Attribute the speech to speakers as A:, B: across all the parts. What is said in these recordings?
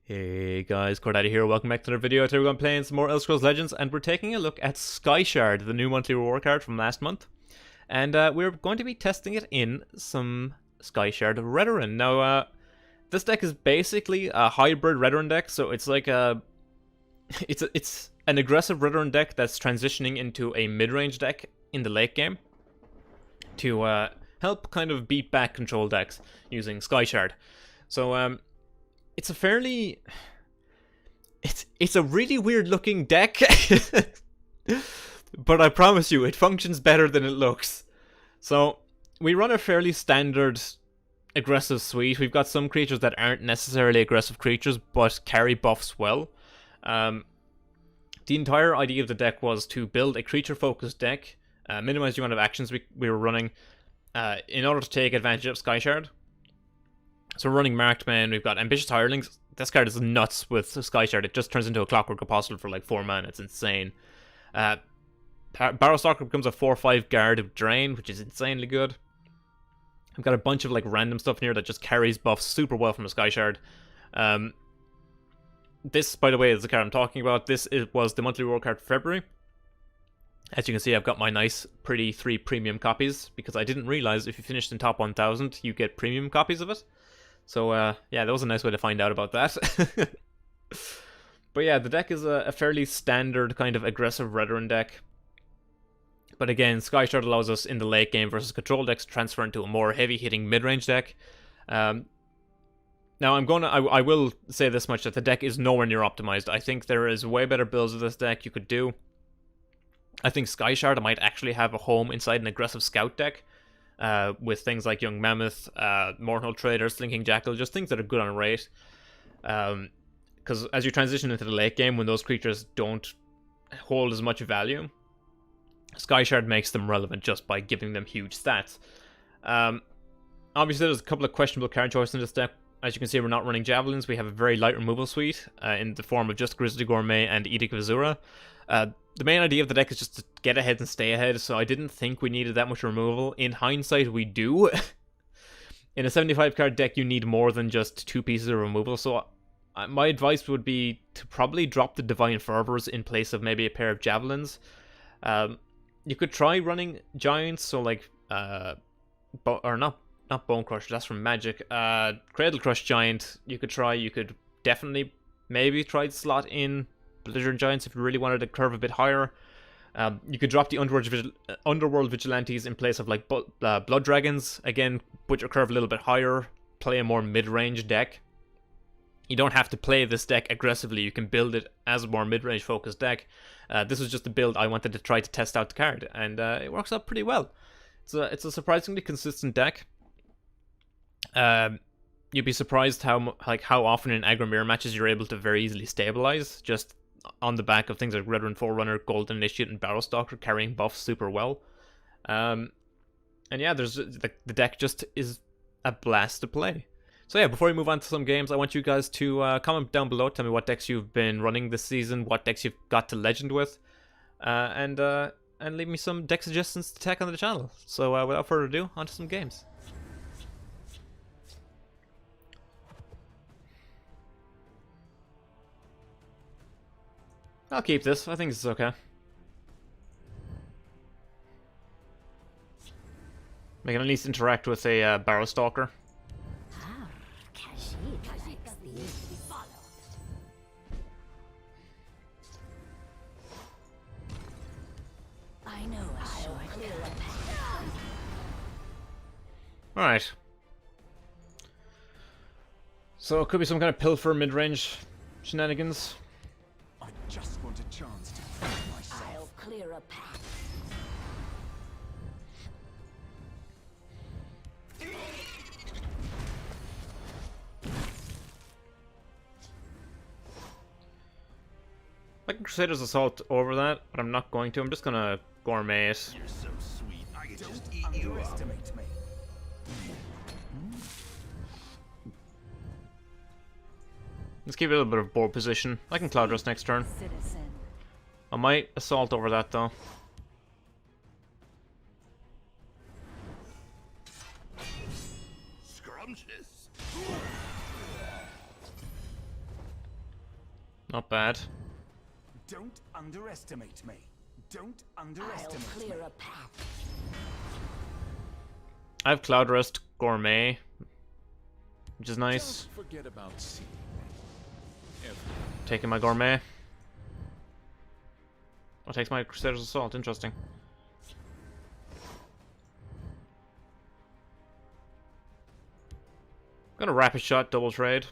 A: Hey guys, CoreData here, welcome back to another video. Today we're going to be playing some more Elder Scrolls Legends, and we're taking a look at Skyshard, the new monthly reward card from last month. And we're going to be testing it in some Skyshard Redoran. Now, this deck is basically a hybrid Redoran deck, so it's like a... It's an aggressive Redoran deck that's transitioning into a mid-range deck in the late game to help kind of beat back control decks using Skyshard. So, it's a fairly... It's a really weird looking deck, but I promise you, it functions better than it looks. So, we run a fairly standard aggressive suite. We've got some creatures that aren't necessarily aggressive creatures, but carry buffs well. The entire idea of the deck was to build a creature-focused deck, minimize the amount of actions we were running, in order to take advantage of Skyshard. So we're running Marked Men, we've got Ambitious Hirelings. This card is nuts with Skyshard. It just turns into a Clockwork Apostle for like 4 mana. It's insane. Barrowstalker becomes a 4/5 guard of Drain, which is insanely good. I've got a bunch of like random stuff in here that just carries buffs super well from a Skyshard. This, by the way, is the card I'm talking about. This was the monthly reward card for February. As you can see, I've got my nice, pretty 3 premium copies, because I didn't realize if you finished in top 1000, you get premium copies of it. So, yeah, that was a nice way to find out about that. But yeah, the deck is a fairly standard kind of aggressive Redoran deck. But again, Skyshard allows us in the late game versus control decks to transfer into a more heavy-hitting mid-range deck. Now, I will say this much, that the deck is nowhere near optimized. I think there is way better builds of this deck you could do. I think Skyshard might actually have a home inside an aggressive scout deck. With things like Young Mammoth, Mortal Trader, Slinking Jackal, just things that are good on rate. Because as you transition into the late game, when those creatures don't hold as much value, Skyshard makes them relevant just by giving them huge stats. Obviously, there's a couple of questionable card choices in this deck. As you can see, we're not running Javelins. We have a very light removal suite in the form of just Grizzly Gourmet and Edict of Azura. The main idea of the deck is just to get ahead and stay ahead, so I didn't think we needed that much removal. In hindsight, we do. In a 75 card deck, you need more than just 2 pieces of removal, so my advice would be to probably drop the Divine Fervors in place of maybe a pair of Javelins. You could try running Giants, so like, not Bone Crusher, that's from Magic. Cradle Crush Giant, you could definitely maybe try to slot in Belligerent Giants if you really wanted to curve a bit higher. You could drop the Underworld Vigilantes in place of like Blood Dragons. Again, put your curve a little bit higher, play a more mid-range deck. You don't have to play this deck aggressively, you can build it as a more mid-range focused deck. This was just a build I wanted to try to test out the card, and it works out pretty well. It's a surprisingly consistent deck. You'd be surprised how often in aggro mirror matches you're able to very easily stabilize, just on the back of things like Redoran Forerunner, Golden Initiate, and Barrowstalker carrying buffs super well. And yeah, the deck just is a blast to play. So yeah, before we move on to some games, I want you guys to comment down below, tell me what decks you've been running this season, what decks you've got to Legend with, and leave me some deck suggestions to tech on the channel. So without further ado, on to some games. I'll keep this. I think this is okay. I can at least interact with a Barrowstalker. Alright. So it could be some kind of pilfer mid-range shenanigans.
B: I just want a chance to prove myself.
C: I'll clear a path.
A: I can Crusader's Assault over that, but I'm not going to. I'm just gonna Gourmet it.
B: You're so sweet. I could just eat you up. Underestimate me.
A: Let's keep a little bit of board position. I can Cloud Rust next turn.
C: Citizen.
A: I might Assault over that though.
B: Scrumptious.
A: Not bad.
B: Don't underestimate me. Don't underestimate
C: I'll
B: me.
C: clear a path.
A: I have Cloud Rest Gourmet, which is nice.
B: Don't forget about seeing me.
A: Taking my Gourmet. Oh, takes my Crusader's Assault. Interesting. Gonna Rapid Shot, double trade.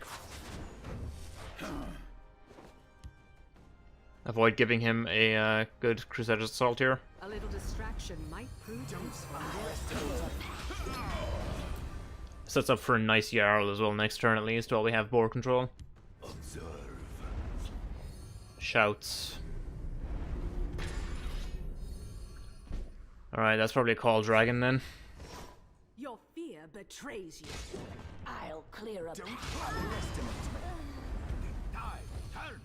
A: Avoid giving him a good Crusader's Assault here.
D: A little distraction might prove useful.
A: Sets up for a nice Jarl as well next turn at least, while we have board control.
B: Observe.
A: Shouts. Alright, that's probably a Call Dragon then.
D: Your fear betrays you.
C: I'll clear a
B: Don't
C: path.
B: underestimate me. Die turns.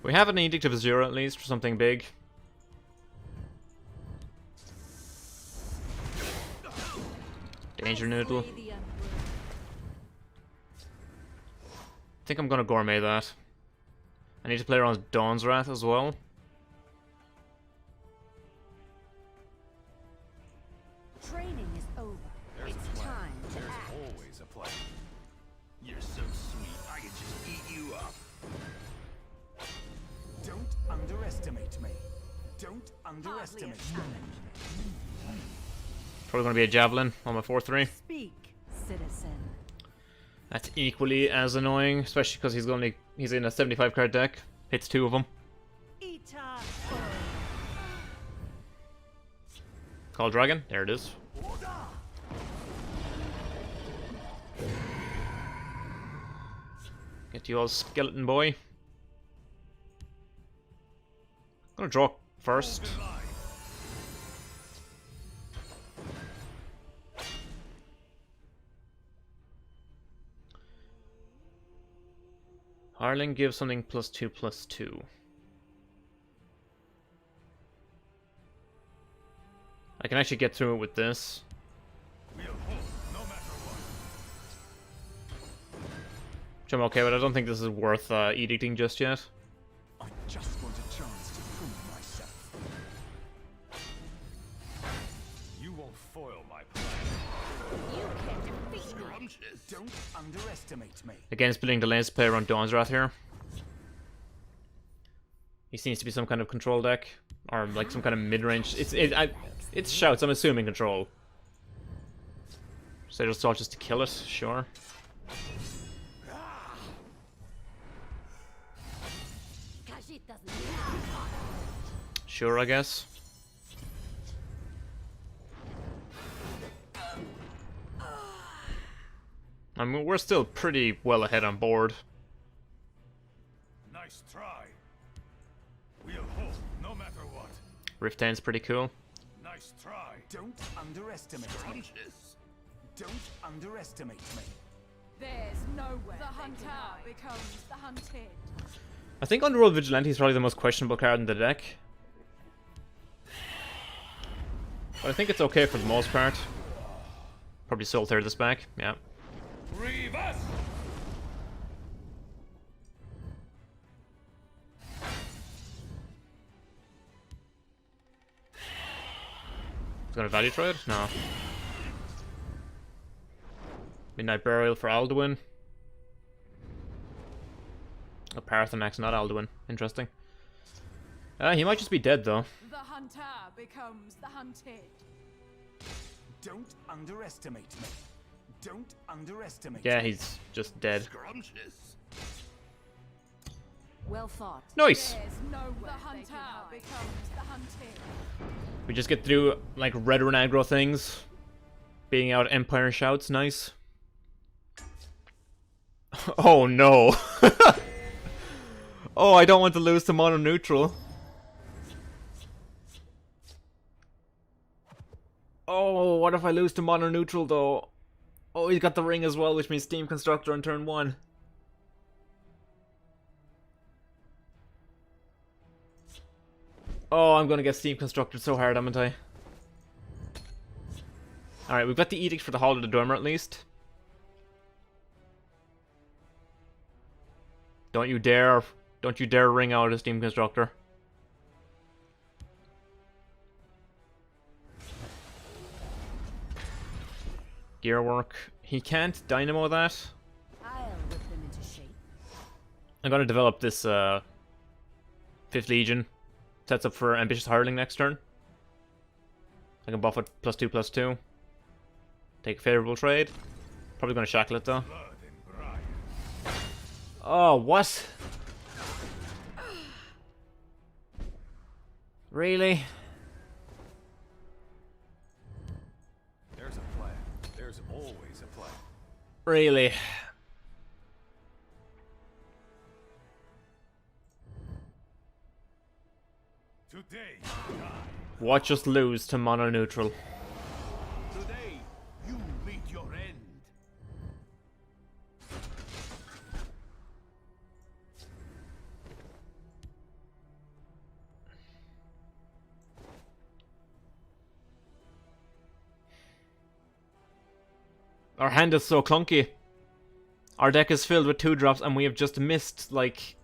A: We have an Edict of Azura at least, for something big. Danger Noodle.
D: Slay the Emperor.
A: I think I'm gonna Gourmet that. I need to play around Dawn's Wrath as well.
D: Training is over. It's time to
B: There's
D: act.
B: always a plan. You're so sweet, I can just eat you up. Don't underestimate me. Don't
D: Hardly a
B: underestimate me.
D: challenge.
A: Probably gonna be a Javelin on my 4-3.
D: Speak, citizen.
A: That's equally as annoying, especially because he's in a 75 card deck. Hits 2 of them.
D: Ita.
A: Call Dragon, there it is. Get you all, Skeleton Boy. Gonna draw first. Harling gives something +2/+2. I can actually get through it with this.
B: We'll hold, no matter what.
A: Which I'm okay with. I don't think this is worth edicting just yet.
B: I just want a chance to prove myself. You won't foil my plan.
C: You can't defeat me.
B: Don't underestimate me.
A: Again, splitting the lanes to play around Dawn's Wrath here. He seems to be some kind of control deck. Or like some kind of mid-range. It's Shouts, I'm assuming control. So just thought just to kill it, sure.
C: Khajiit doesn't
A: Sure, I guess. I mean, we're still pretty well ahead on board.
B: Nice try. We'll hold, no matter what.
A: Rift 10's pretty cool.
B: Nice try. Don't underestimate me. Don't underestimate me.
D: There's nowhere the hunter becomes the hunted.
A: I think Underworld Vigilante is probably the most questionable card in the deck. But I think it's okay for the most part. Probably Soul Tear this back, yeah.
B: Reverse.
A: Gonna value trade? No. Midnight Burial for Alduin. Oh, Parathonax, not Alduin. Interesting. He might just be dead though.
D: The hunter becomes the hunted.
B: Don't underestimate me. Don't underestimate
A: Yeah,
B: me.
A: he's just dead.
D: Well thought.
A: Nice!
D: There's nowhere the hunter becomes the hunted.
A: We just get through like Redoran aggro things. Beating out Empire Shouts, nice. Oh no! Oh, I don't want to lose to mono neutral. Oh, what if I lose to mono neutral though? Oh, he's got the ring as well, which means Steam Constructor on turn 1. Oh, I'm gonna get Steam Constructed so hard, haven't I? Alright, we've got the Edict for the Hall of the Dormer at least. Don't you dare ring out a Steam Constructor. Gearwork. He can't dynamo that.
C: I'll whip them into shape.
A: I'm gonna develop this 5th Legion. Sets up for Ambitious Hireling next turn. I can buff it +2/+2. Take a favorable trade. Probably gonna shackle it though. Oh, what? Really?
B: There's a plan. There's always a plan.
A: Really?
B: Today,
A: Watch us lose to mono neutral.
B: today, you meet your end.
A: Our hand is so clunky. Our deck is filled with 2-drops and we have just missed, like...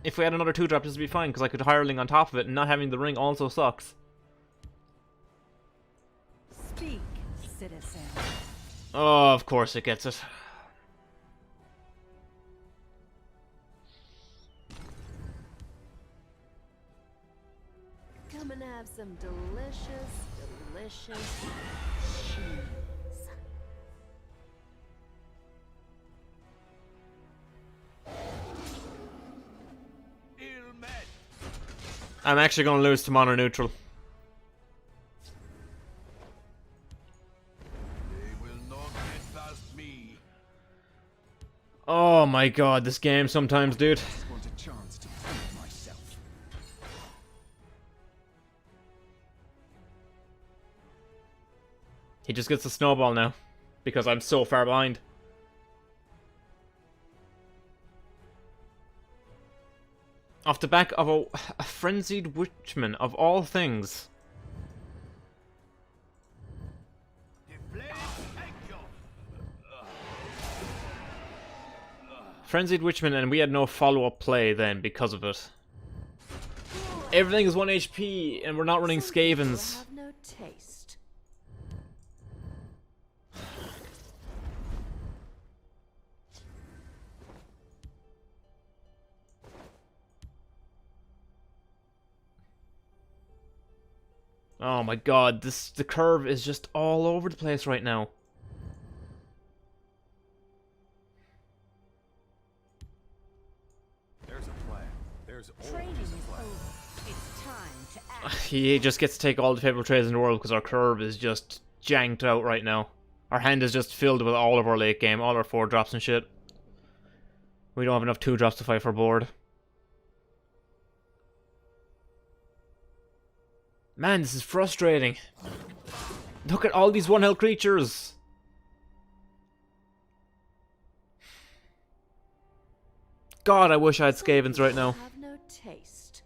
A: If we had another 2-drop, this would be fine, because I could Hireling on top of it, and not having the ring also sucks.
C: Speak, citizen.
A: Oh, of course it gets it.
C: Come and have some delicious, delicious cheese.
B: Ill met.
A: I'm actually going to lose to mono neutral.
B: They will not get past me.
A: Oh my god, this game sometimes, dude.
B: Just want a chance to prove myself.
A: He just gets a snowball now, because I'm so far behind. Off the back of a frenzied witchman, of all things. Frenzied witchman, and we had no follow-up play then because of it. Everything is 1 HP, and we're not running
C: Some people
A: Skavens.
C: have no taste.
A: Oh my god, the curve is just all over the place right now.
B: There's a plan. There's
C: Training
B: always
C: is
B: a plan.
C: over. It's time to act.
A: He just gets to take all the favorable trades in the world because our curve is just janked out right now. Our hand is just filled with all of our late game, all our 4-drops and shit. We don't have enough 2-drops to fight for board. Man, this is frustrating. Look at all these 1-health creatures. God, I wish I had Skavens right now.
C: Have no taste.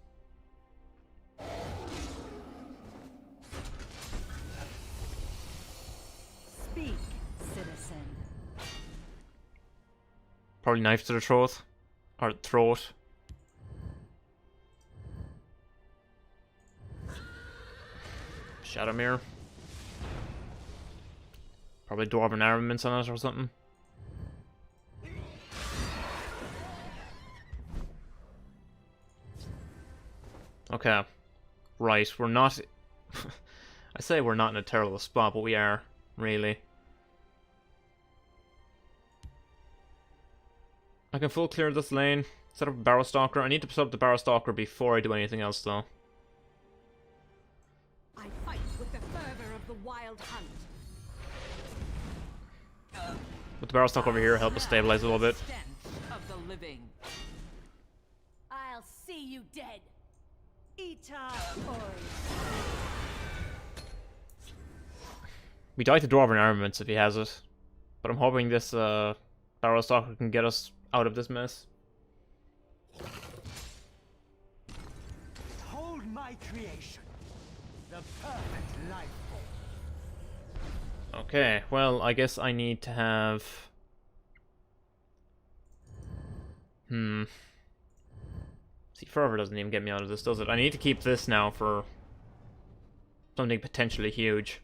C: Speak, citizen.
A: Probably knife to the throat. Or throat. Shadowmere. Probably Dwarven armaments on it or something. Okay. Right, we're not... I say we're not in a terrible spot, but we are, really. I can full clear this lane. Set up a Barrow Stalker. I need to set up the Barrow Stalker before I do anything else, though.
D: I fight with the fervor of the wild hunt.
A: With the Barrow Stalker over here, help us stabilize a little bit.
D: Stench of the living.
C: I'll see you dead. Ita
A: We die to Dwarven armaments if he has it. But I'm hoping this Barrow Stalker can get us out of this mess.
E: Hold my creation. The perfect life form.
A: Okay, well, I guess I need to have... See, Fervor doesn't even get me out of this, does it? I need to keep this now for something potentially huge.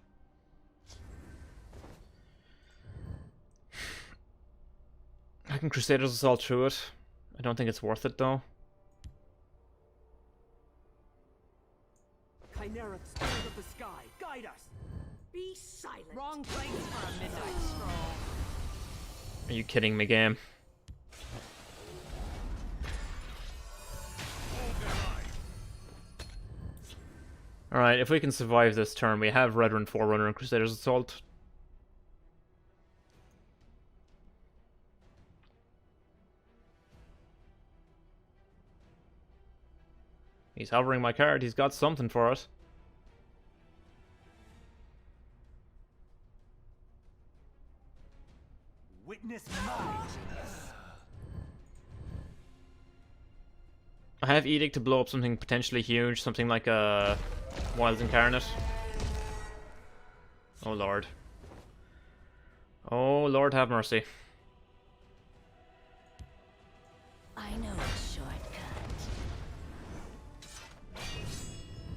A: I can Crusaders Assault through it. I don't think it's worth it, though.
E: Chimera, spirit of the sky, guide us.
C: Be silent.
D: Wrong place for a midnight stroll.
A: Are you kidding me, game? Alright, if we can survive this turn, we have Redoran Forerunner and Crusaders Assault. He's hovering my card, he's got something for it.
E: Witness my genius.
A: I have Edict to blow up something potentially huge, something like a Wilds Incarnate. Oh lord. Oh lord have mercy.
C: I know a shortcut.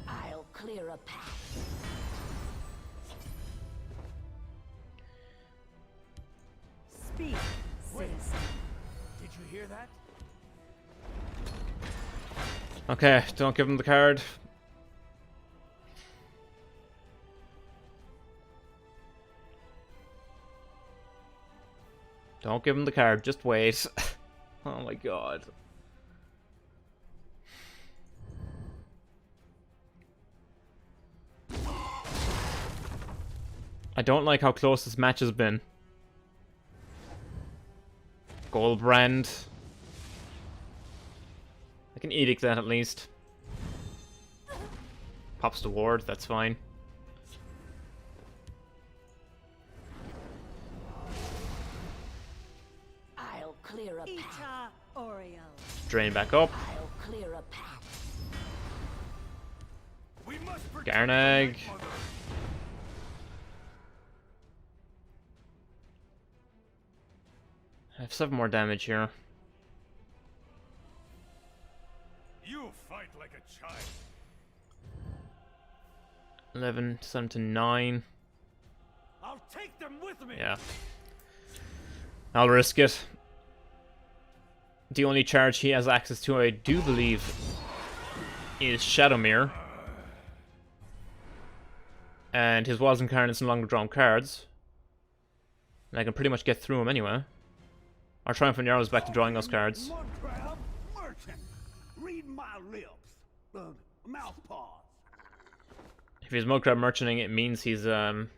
C: I'll clear a path. Speak, citizen.
E: Did you hear that?
A: Okay, don't give him the card. Don't give him the card, just wait. Oh my god. I don't like how close this match has been. Goldbrand. I can Edict that at least. Pops the ward, that's fine.
C: I'll clear a path. Oriel.
A: Drain back up.
C: I'll clear a path.
B: We must protect
A: Garnag.
B: the Mother.
A: I have 7 more damage here.
B: You fight like a child.
A: 11, 7 to 9.
E: I'll take them with me.
A: Yeah. I'll risk it. The only charge he has access to, I do believe, is Shadowmere. And his Wilds Incarnate's no longer drawn cards. And I can pretty much get through him anyway. Our Triumphant Arrow is back to drawing those cards.
E: Mudcrab, merchant. Read my lips. Mouth paws.
A: If he's Mudcrab Merchanting, it means he's not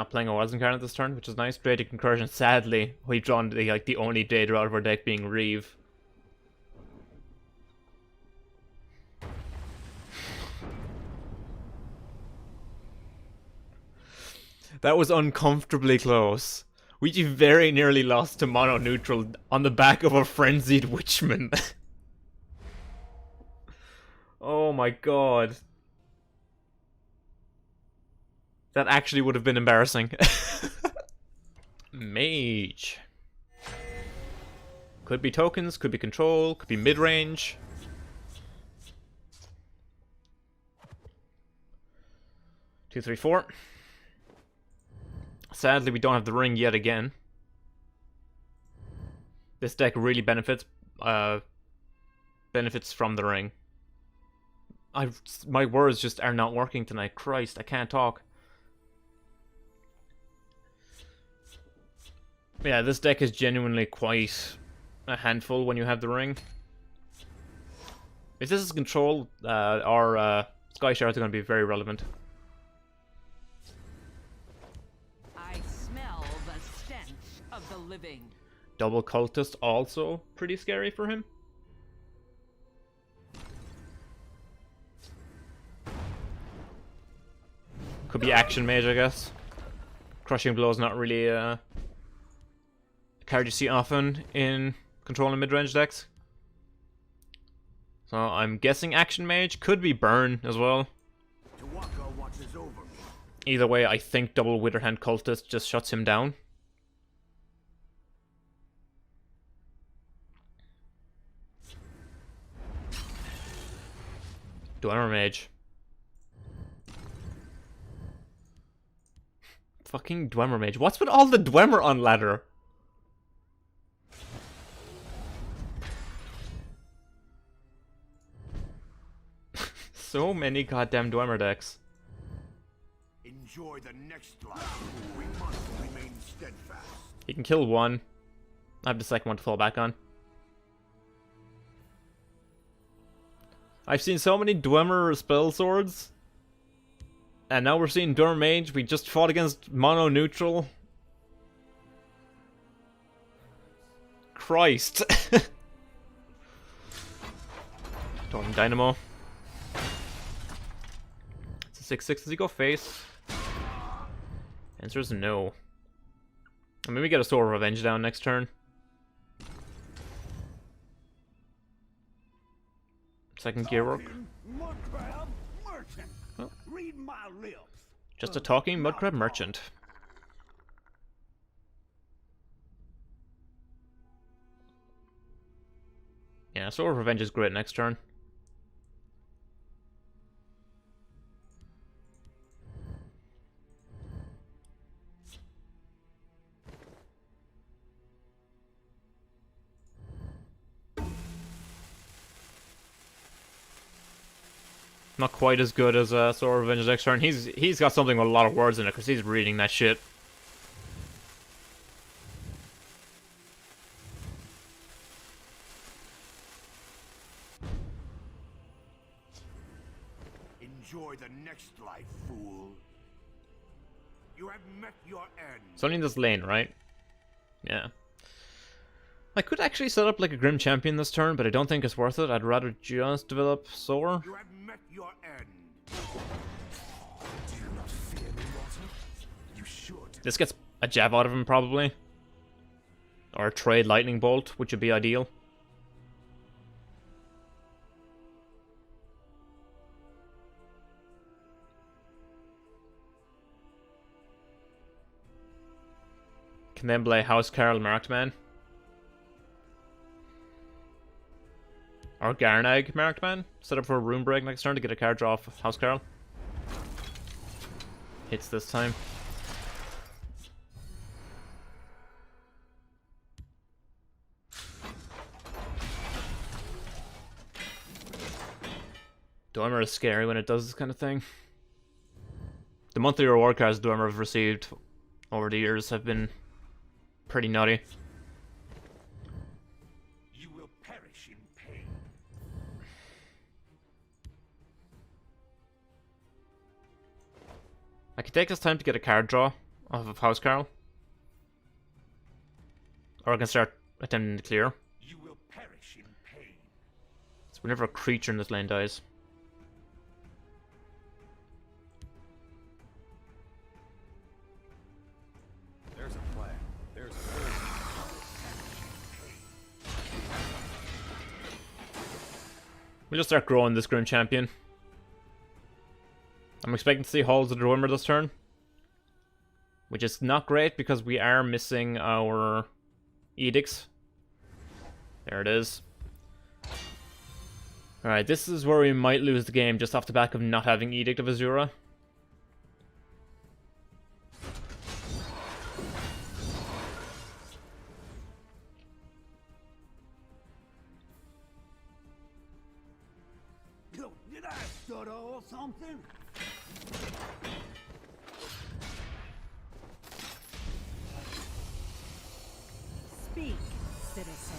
A: playing a Wilds Incarnate this turn, which is nice. Dradic Incursion, sadly, we've drawn the only Daedra out of our deck being Reeve. That was uncomfortably close. We very nearly lost to mono neutral on the back of a frenzied Witchman. Oh my god. That actually would have been embarrassing. Mage. Could be tokens, could be control, could be mid-range. Two, three, four. Sadly, we don't have the ring yet again. This deck really benefits from the ring. My words just are not working tonight. Christ, I can't talk. Yeah, this deck is genuinely quite a handful when you have the ring. If this is control, our Skyshard is going to be very relevant.
D: I smell the stench of the living.
A: Double Cultist also pretty scary for him. Could be Action Mage, I guess. Crushing Blow is not really a card you see often in control and mid-range decks. So I'm guessing Action Mage. Could be Burn as well.
E: Tawaka watches over me.
A: Either way, I think Double Witherhand Cultist just shuts him down. Dwemer Mage. Fucking Dwemer Mage. What's with all the Dwemer on ladder? So many goddamn Dwemer decks.
B: Enjoy the next life. We must remain steadfast.
A: He can kill one. I have the second one to fall back on. I've seen so many Dwemer spell swords. And now we're seeing Dwemer Mage. We just fought against mono neutral. Christ. Storm Dynamo. It's a 6/6. Does he go face? Answer is no. I mean, we get a Sword of Revenge down next turn. Second Gearwork.
E: Mudcrab merchant.
A: Oh.
E: Read my lips.
A: Just a talking Mudcrab merchant. Yeah, Sword of Revenge is great next turn. Not quite as good as Sword of Revenge next turn. He's got something with a lot of words in it because he's reading that shit.
B: Enjoy the next life, fool. You have met your end.
A: It's only in this lane, right? Yeah. I could actually set up like a Grim Champion this turn, but I don't think it's worth it. I'd rather just develop Soar.
B: You have met your end.
E: Do you not fear me, Walter? You should.
A: This gets a jab out of him, probably. Or a trade Lightning Bolt, which would be ideal. Can then play House Carl Marked Man. Or Garnag Marked Man. Set up for a Rune Break next turn to get a card draw off House Carl. Hits this time. Dwemer is scary when it does this kind of thing. The monthly reward cards Dwemer have received over the years have been pretty nutty.
E: You will perish in pain.
A: I could take this time to get a card draw off of House Carl. Or I can start attempting to clear.
E: You will perish in pain.
A: So whenever a creature in this lane dies.
E: There's a plan. There's a
A: We'll just start growing this Grim Champion. I'm expecting to see Halls of the Dwemer this turn. Which is not great because we are missing our Edicts. There it is. Alright, this is where we might lose the game just off the back of not having Edict of Azura.
E: Did I stutter or something?
C: Speak, citizen.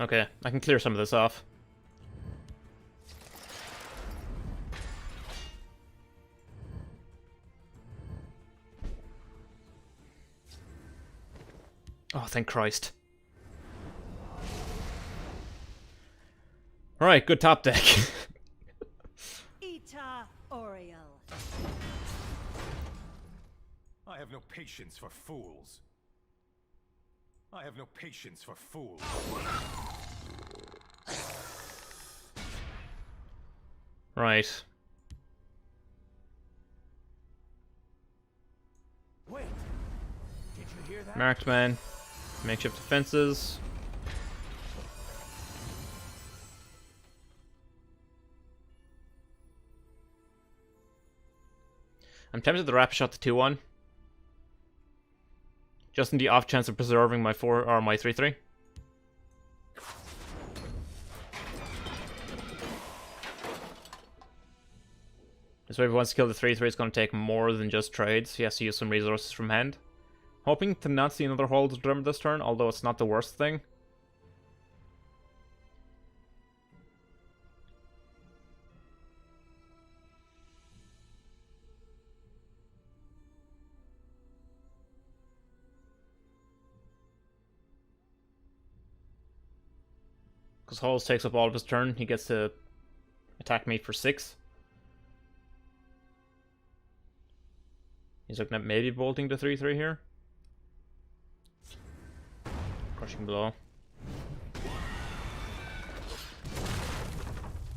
A: Okay, I can clear some of this off. Oh, thank Christ. Alright, good top deck.
C: Ita Oriel.
E: I have no patience for fools. I have no patience for fools.
A: Right.
E: Wait. Did you hear that?
A: Marked Man. Makeshift defenses. I'm tempted to rapid shot the 2-1. Just in the off chance of preserving my 4 or my 3-3. This way, if he wants to kill the 3-3, it's going to take more than just trades. He has to use some resources from hand. Hoping to not see another hold drum this turn, although it's not the worst thing. Because Halls takes up all of his turn, he gets to attack me for 6. He's looking at maybe bolting the 3-3 here. Crushing blow.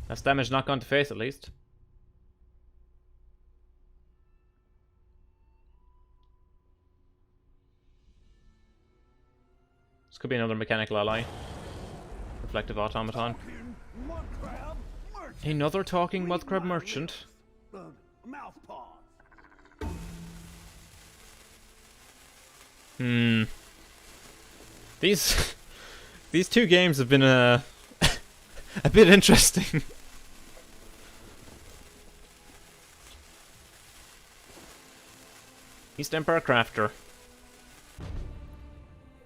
A: That's damage not gone to face at least. This could be another mechanical ally. Reflective automaton. Another talking mudcrab merchant. These two games have been a bit interesting. East Empire Crafter.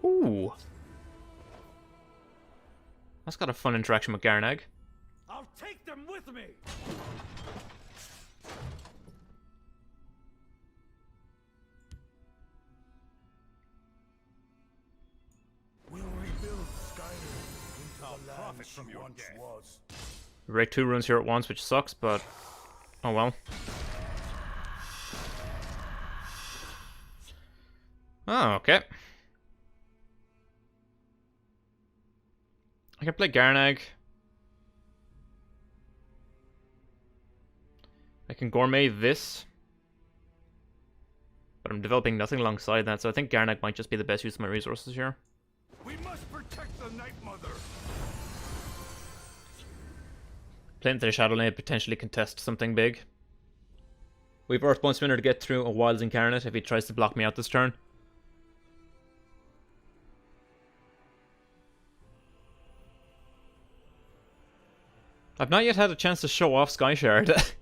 A: Ooh. That's got a fun interaction with Garnag.
B: I'll take them with me. We'll rebuild Skyshard into the land she once was.
A: We break 2 runes here at once, which sucks, but oh well. Oh, okay. I can play Garnag. I can gourmet this. But I'm developing nothing alongside that, so I think Garnag might just be the best use of my resources here.
B: We must protect the Night Mother.
A: Playing the Shadow Lane potentially contest something big. We've Earthbone Spinner to get through a Wilds Incarnate if he tries to block me out this turn. I've not yet had a chance to show off Skyshard.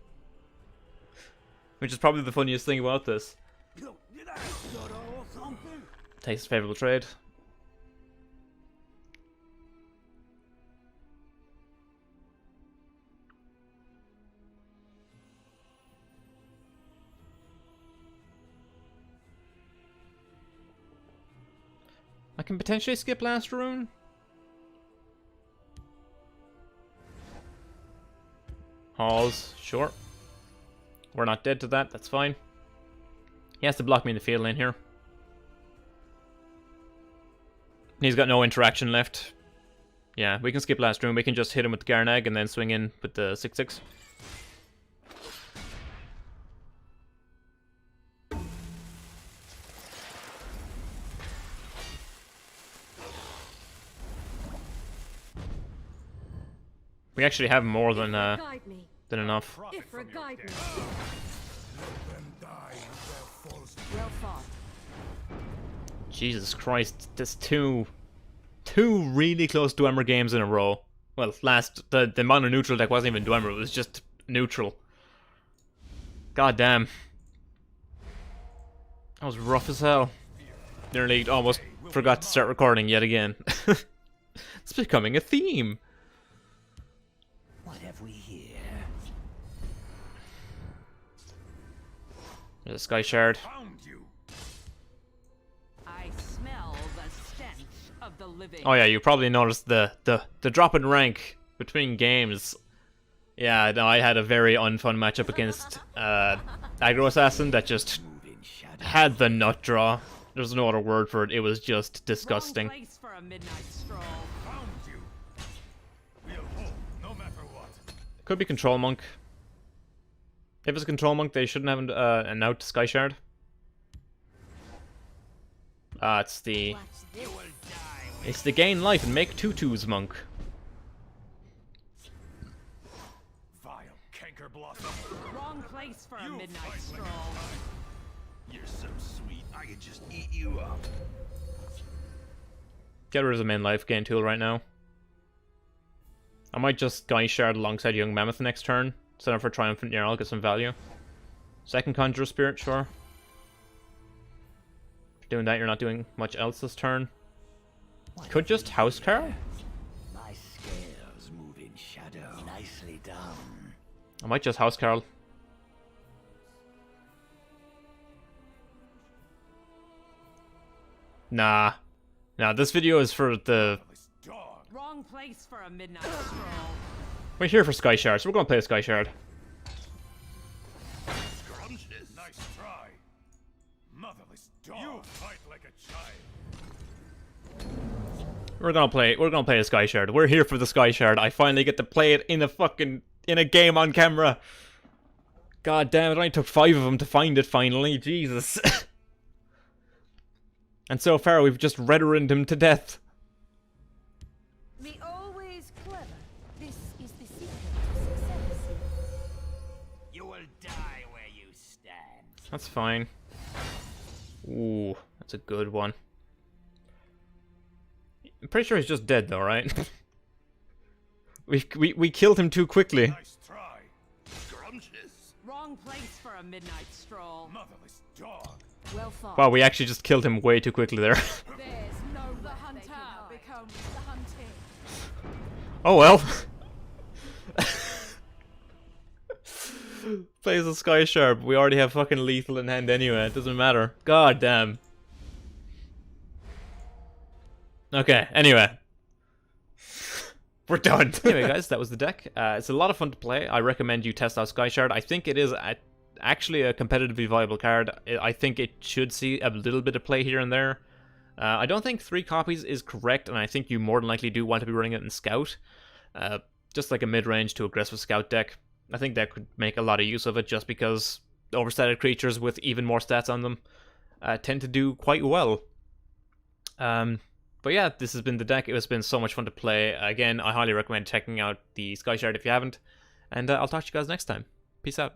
A: Which is probably the funniest thing about this. Takes a favorable trade. I can potentially skip last rune. Halls, sure. We're not dead to that, that's fine. He has to block me in the field lane here. He's got no interaction left. Yeah, we can skip last rune. We can just hit him with the Garnag and then swing in with the 6-6. We actually have more than enough.
C: Guide me.
D: Well fought.
A: Jesus Christ, there's two really close Dwemer games in a row. Well, the mono neutral deck wasn't even Dwemer, it was just neutral. God damn. That was rough as hell. Nearly almost forgot to start recording yet again. It's becoming a theme.
B: What have we here?
A: There's a Skyshard.
B: Found you.
D: I smell the stench of the living.
A: Oh yeah, you probably noticed the drop in rank between games. Yeah, no, I had a very unfun matchup against Aggro Assassin that just had the nut draw. There's no other word for it. It was just disgusting.
D: Wrong place for a midnight stroll.
B: Found you. We'll hold, no matter what.
A: Could be Control Monk. If it's a Control Monk, they shouldn't have an out Skyshard. It's the gain life and make 2/2s monk.
B: Vile canker blossom.
D: Wrong place place for a
E: You
D: midnight
E: fight like
D: stroll.
B: You're so sweet, I could just eat you up.
A: Get rid of the main life gain tool right now. I might just Skyshard alongside Young Mammoth next turn. Set up for Triumphant Year, I'll get some value. Second Conjurer Spirit, sure. If you're doing that, you're not doing much else this turn. Could just Housecarl?
B: My scales move in shadow. Nicely done.
A: I might just Housecarl. Nah. Nah, this video is for the...
E: This dog.
D: Wrong place for a midnight stroll.
A: We're here for Skyshard, so we're gonna play a Skyshard.
B: Scrumptious.
E: Nice try. Motherless dog. You fight like a child.
A: We're gonna play a Skyshard. We're here for the Skyshard. I finally get to play it in a game on camera. God damn, it only took 5 of them to find it finally. Jesus. And so far we've just Redoraned him to death.
C: Me always clever. This is the secret to success.
B: You will die where you stand.
A: That's fine. Ooh, that's a good one. I'm pretty sure he's just dead though, right? we killed him too quickly.
E: Nice try.
B: Scrumptious.
D: Wrong place for a midnight stroll.
E: Motherless dog.
C: Well fought.
A: Wow, we actually just killed him way too quickly there.
C: There's no the hunter becomes the hunted.
A: Oh well. Plays a Skyshard. We already have fucking lethal in hand anyway. It doesn't matter. God damn. Okay, anyway. We're done. Anyway, guys, that was the deck. It's a lot of fun to play. I recommend you test out Skyshard. I think it is actually a competitively viable card. I think it should see a little bit of play here and there. I don't think 3 copies is correct, and I think you more than likely do want to be running it in Scout. Just like a mid-range to aggressive Scout deck. I think that could make a lot of use of it, just because overstated creatures with even more stats on them tend to do quite well. But yeah, this has been the deck. It has been so much fun to play. Again, I highly recommend checking out the Skyshard if you haven't. And I'll talk to you guys next time. Peace out.